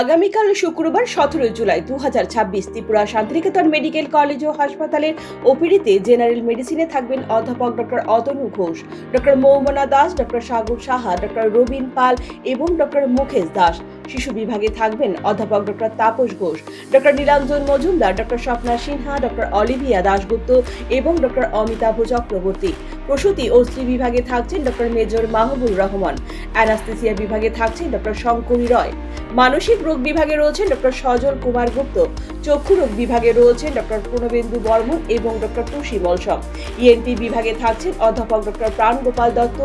আগামীকাল শুক্রবার 17 July 2026 Tripura Shantiniketan medical college ও হাসপাতালের ওপিডিতে জেনারেল মেডিসিনে থাকবেন অধ্যাপক doctor Atanu Ghosh, doctor Moumana Das, doctor Sagar Saha, doctor Robin Pal এবং ডক্টর মুকেশ দাস। শিশু বিভাগে থাকবেন অধ্যাপক doctor Tapas Ghosh, doctor Nilanjan Majumdar, doctor Swapna Sinha, doctor Olivia Dasgupta এবং ডক্টর অমিতাভ চক্রবর্তী। প্রসূতি ও স্ত্রী বিভাগে থাকছেন doctor major Mahbub Rahman. Anaesthesia বিভাগে থাকছেন ডক্টর শঙ্করী রয়। মানসিক রোগ বিভাগে রয়েছেন ডক্টর সজল কুমার গুপ্ত। চক্ষু রোগ বিভাগে রয়েছেন ডক্টর প্রণবেন্দু বর্মন এবং ডক্টর টুসি মলসম। ইএনটি বিভাগে থাকছেন অধ্যাপক ডক্টর প্রাণগোপাল দত্ত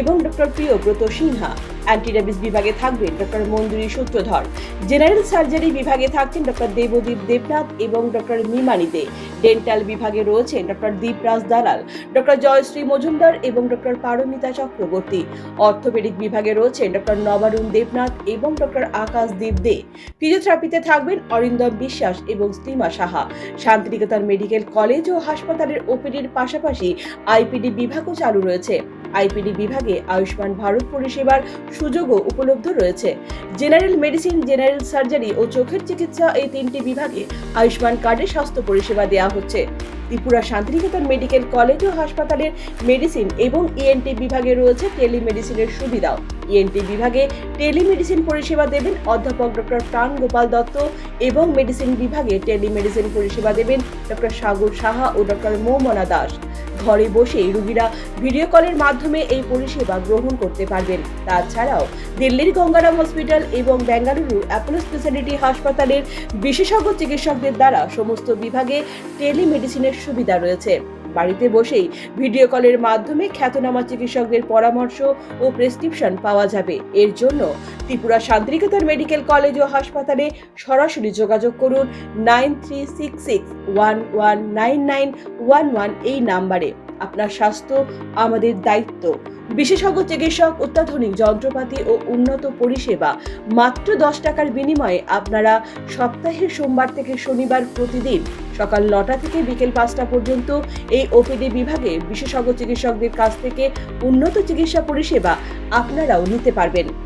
এবং ডক্টর প্রিয়ব্রত সিনহা। অ্যান্টিরেবিস বিভাগে থাকবেন ডক্টর মঞ্জুরি সূত্রধর। জেনারেল সার্জারি বিভাগে থাকছেন ডক্টর দেবদীপ দেবনাথ এবং ডক্টর মিমানি দে। ডেন্টাল বিভাগে রয়েছেন ডক্টর দীপরাজ দালাল, ডক্টর জয়শ্রী মজুমদার এবং ডক্টর পারমিতা চক্রবর্তী। অর্থোপেডিক বিভাগে রয়েছেন ডক্টর নবারুণ দেবনাথ এবং ডক্টর আকাশদীপ দে। ফিজিওথেরাপিতে থাকবেন অরিন্দম বিশ্বাস এবং স্লিমা সাহা। শান্তিনিকেতন মেডিকেল কলেজ ও হাসপাতালের ওপিডির পাশাপাশি আইপিডি বিভাগও চালু রয়েছে। আইপিডি বিভাগে আয়ুষ্মান ভারত পরিষেবার সুযোগও উপলব্ধ রয়েছে। জেনারেল মেডিসিন, জেনারেল সার্জারি ও চোখের চিকিৎসা এই তিনটি বিভাগে আয়ুষ্মান কার্ডের স্বাস্থ্য পরিষেবা দেওয়া হচ্ছে। ত্রিপুরা শান্তিনিকেতন মেডিকেল কলেজ ও হাসপাতালের মেডিসিন এবং ইএনটি বিভাগে রয়েছে টেলিমেডিসিনের সুবিধাও। ইএনটি বিভাগে টেলিমেডিসিন পরিষেবা দেবেন অধ্যাপক ডক্টর প্রাণগোপাল দত্ত এবং মেডিসিন বিভাগে টেলিমেডিসিন পরিষেবা দেবেন ডক্টর সাগর সাহা ও ডক্টর মৌমনা দাস। ঘরে বসেই রোগীরা ভিডিও কলের মাধ্যমে এই পরিষেবা গ্রহণ করতে পারবেন। তাছাড়াও দিল্লির গঙ্গারাম হসপিটাল এবং বেঙ্গালুরু অ্যাপোলো স্পেশালিটি হাসপাতালের বিশেষজ্ঞ চিকিৎসকদের দ্বারা সমস্ত বিভাগে টেলিমেডিসিনের সুবিধা রয়েছে। বাড়িতে বসেই ভিডিও কলের মাধ্যমে খ্যাতনামা চিকিৎসকদের পরামর্শ ও প্রেসক্রিপশন পাওয়া যাবে। এর জন্য ত্রিপুরা শান্তিনিকেতন মেডিকেল কলেজ ও হাসপাতালে সরাসরি যোগাযোগ করুন 9366119911 এই নাম্বারে। আপনার স্বাস্থ্য আমাদের দায়িত্ব। বিশেষজ্ঞ চিকিৎসক, অত্যাধুনিক যন্ত্রপাতি ও উন্নত পরিষেবা মাত্র 10 টাকার বিনিময়ে আপনারা সপ্তাহের সোমবার থেকে শনিবার প্রতিদিন সকাল 9টা থেকে বিকেল 5টা পর্যন্ত এই ওপিডি বিভাগে বিশেষজ্ঞ চিকিৎসকদের কাছ থেকে উন্নত চিকিৎসা পরিষেবা আপনারাও নিতে পারবেন।